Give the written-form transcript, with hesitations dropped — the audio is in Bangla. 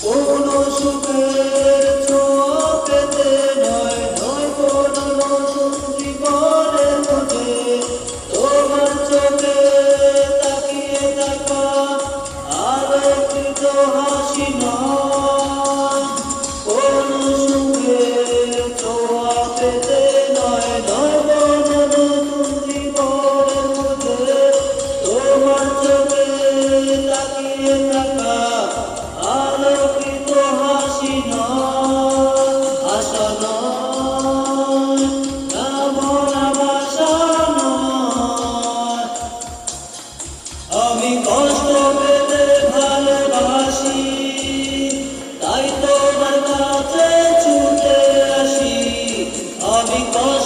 কোনো সুখের ছোঁয়া পেতে নয়, নয় কোনো নতুন জীবনের খোঁজে। তোমার চোখে তাকিয়ে থাকা আলোকিত হাসি নয়, কোনো সুখের ছোঁয়া পেতে নয়, নয় কোনো নতুন জীবনের খোঁজে। তোমার চোখে তাকিয়ে থাকা আলোকিত হাসি নয়, আশা নয়, না মরা ভাষা নয়। আমি কষ্ট পেতে ভালোবাসি, তাই তোমার কাছে ছুটে আসি। আমি কষ্ট